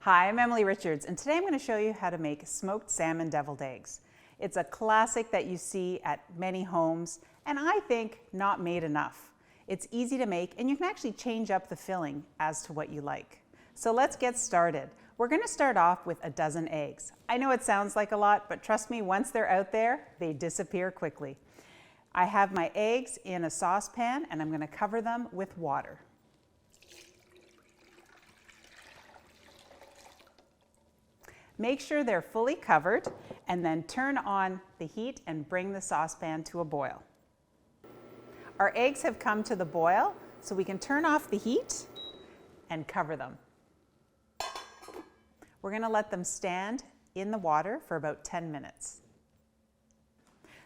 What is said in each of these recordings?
Hi, I'm Emily Richards, and today I'm going to show you how to make smoked salmon deviled eggs. It's a classic that you see at many homes, and I think not made enough. It's easy to make, and you can actually change up the filling as to what you like. So let's get started. We're going to start off with a dozen eggs. I know it sounds like a lot, but trust me, once they're out there, they disappear quickly. I have my eggs in a saucepan, and I'm going to cover them with water. Make sure they're fully covered and then turn on the heat and bring the saucepan to a boil. Our eggs have come to the boil, so we can turn off the heat and cover them. We're going to let them stand in the water for about 10 minutes.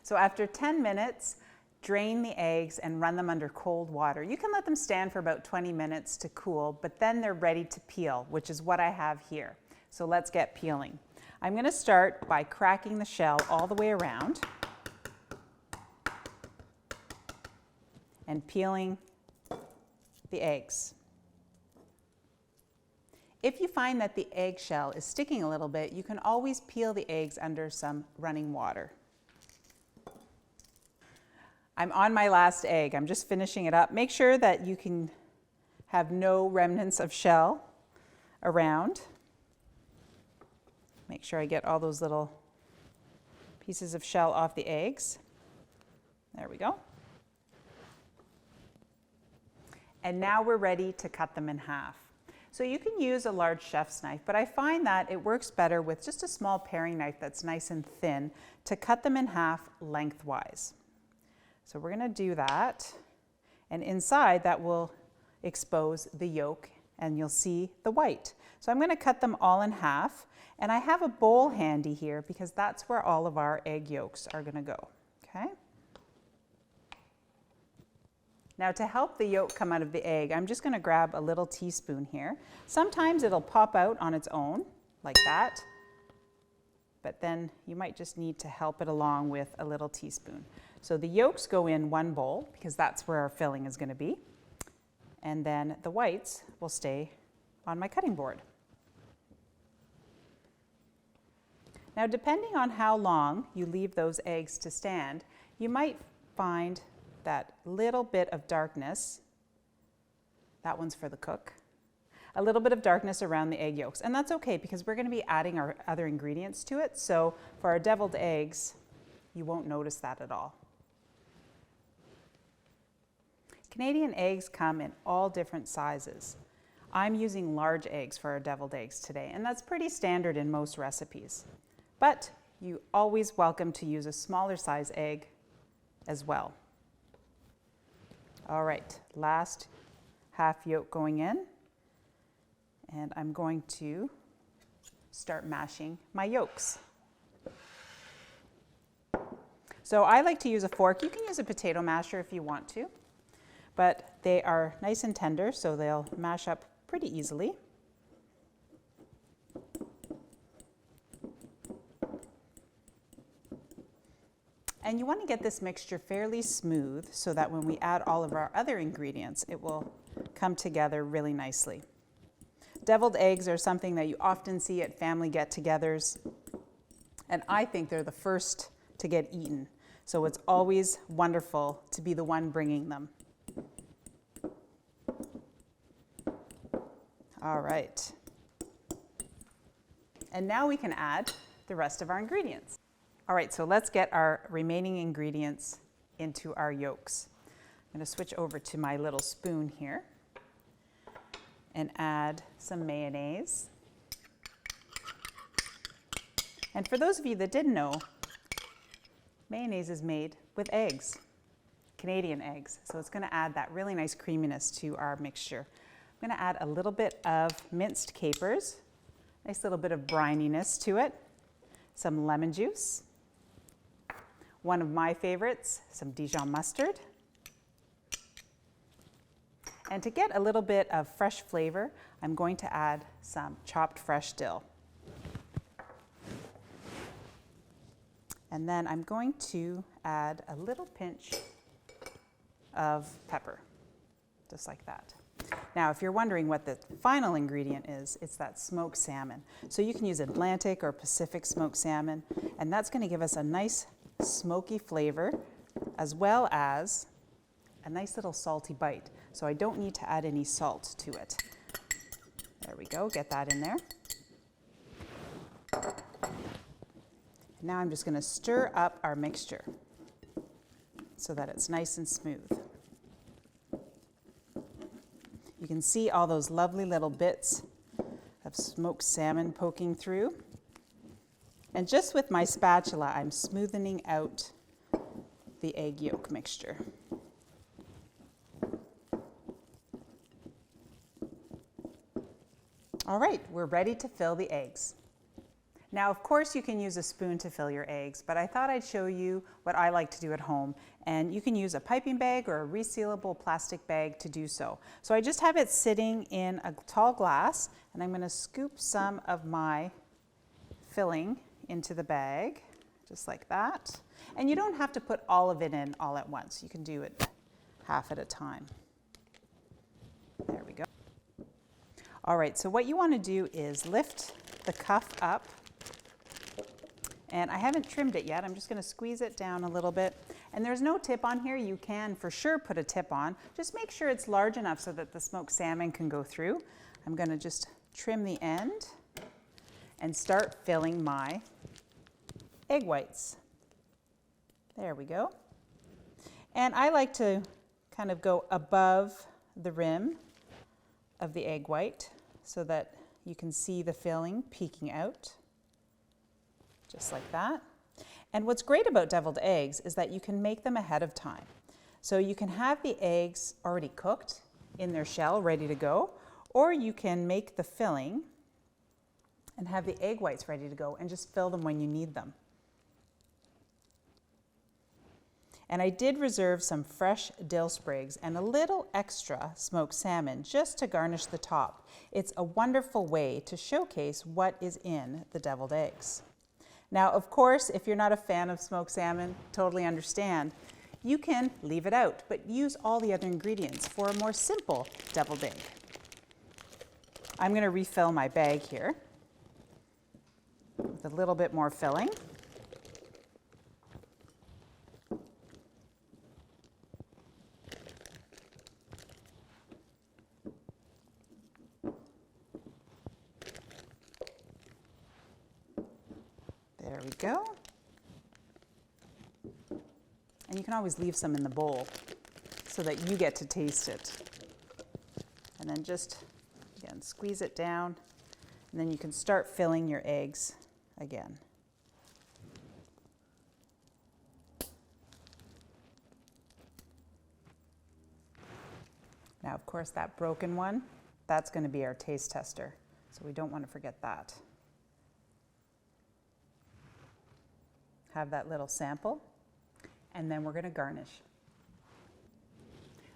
So after 10 minutes, drain the eggs and run them under cold water. You can let them stand for about 20 minutes to cool, but then they're ready to peel, which is what I have here. So let's get peeling. I'm going to start by cracking the shell all the way around and peeling the eggs. If you find that the eggshell is sticking a little bit, you can always peel the eggs under some running water. I'm on my last egg. I'm just finishing it up. Make sure that you can have no remnants of shell around. Make sure I get all those little pieces of shell off the eggs. There we go. And now we're ready to cut them in half. So you can use a large chef's knife, but I find that it works better with just a small paring knife that's nice and thin to cut them in half lengthwise. So we're going to do that, and inside that will expose the yolk and you'll see the white. So I'm going to cut them all in half, and I have a bowl handy here because that's where all of our egg yolks are going to go. Okay? Now to help the yolk come out of the egg, I'm just going to grab a little teaspoon here. Sometimes it'll pop out on its own like that, but then you might just need to help it along with a little teaspoon. So the yolks go in one bowl because that's where our filling is going to be, and then the whites will stay on my cutting board. Now, depending on how long you leave those eggs to stand, you might find that little bit of darkness, that one's for the cook, a little bit of darkness around the egg yolks. And that's okay because we're going to be adding our other ingredients to it. So for our deviled eggs, you won't notice that at all. Canadian eggs come in all different sizes. I'm using large eggs for our deviled eggs today, and that's pretty standard in most recipes. But you're always welcome to use a smaller size egg as well. All right, last half yolk going in, and I'm going to start mashing my yolks. So I like to use a fork. You can use a potato masher if you want to, but they are nice and tender, so they'll mash up pretty easily. And you want to get this mixture fairly smooth so that when we add all of our other ingredients, it will come together really nicely. Deviled eggs are something that you often see at family get-togethers, and I think they're the first to get eaten. So it's always wonderful to be the one bringing them. All right. And now we can add the rest of our ingredients. All right, so let's get our remaining ingredients into our yolks. I'm going to switch over to my little spoon here and add some mayonnaise. And for those of you that didn't know, mayonnaise is made with eggs, Canadian eggs. So it's going to add that really nice creaminess to our mixture. I'm going to add a little bit of minced capers, nice little bit of brininess to it, some lemon juice, one of my favorites, some Dijon mustard. And to get a little bit of fresh flavor, I'm going to add some chopped fresh dill. And then I'm going to add a little pinch of pepper, just like that. Now, if you're wondering what the final ingredient is, it's that smoked salmon. So you can use Atlantic or Pacific smoked salmon, and that's going to give us a nice smoky flavor as well as a nice little salty bite. So I don't need to add any salt to it. There we go, get that in there. Now I'm just going to stir up our mixture so that it's nice and smooth. You can see all those lovely little bits of smoked salmon poking through. And just with my spatula, I'm smoothing out the egg yolk mixture. All right, we're ready to fill the eggs. Now, of course, you can use a spoon to fill your eggs, but I thought I'd show you what I like to do at home. And you can use a piping bag or a resealable plastic bag to do so. So I just have it sitting in a tall glass, and I'm going to scoop some of my filling into the bag, just like that. And you don't have to put all of it in all at once. You can do it half at a time. There we go. All right, so what you want to do is lift the cuff up. And I haven't trimmed it yet. I'm just going to squeeze it down a little bit. And there's no tip on here. You can for sure put a tip on. Just make sure it's large enough so that the smoked salmon can go through. I'm going to just trim the end and start filling my egg whites. There we go. And I like to kind of go above the rim of the egg white so that you can see the filling peeking out. Just like that. And what's great about deviled eggs is that you can make them ahead of time. So you can have the eggs already cooked in their shell, ready to go, or you can make the filling and have the egg whites ready to go and just fill them when you need them. And I did reserve some fresh dill sprigs and a little extra smoked salmon just to garnish the top. It's a wonderful way to showcase what is in the deviled eggs. Now, of course, if you're not a fan of smoked salmon, totally understand. You can leave it out, but use all the other ingredients for a more simple deviled egg. I'm going to refill my bag here with a little bit more filling. There we go. And you can always leave some in the bowl so that you get to taste it. And then just, again, squeeze it down, and then you can start filling your eggs again. Now, of course, that broken one, that's going to be our taste tester. So we don't want to forget that. Have that little sample, and then we're going to garnish.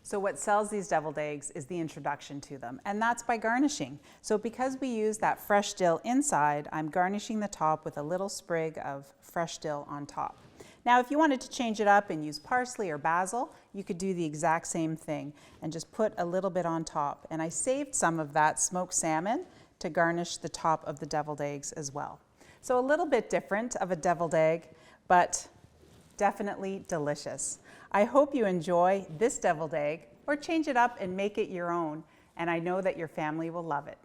So what sells these deviled eggs is the introduction to them, and that's by garnishing. So because we use that fresh dill inside, I'm garnishing the top with a little sprig of fresh dill on top. Now, if you wanted to change it up and use parsley or basil, you could do the exact same thing and just put a little bit on top. And I saved some of that smoked salmon to garnish the top of the deviled eggs as well. So a little bit different of a deviled egg, but definitely delicious. I hope you enjoy this deviled egg or change it up and make it your own, and I know that your family will love it.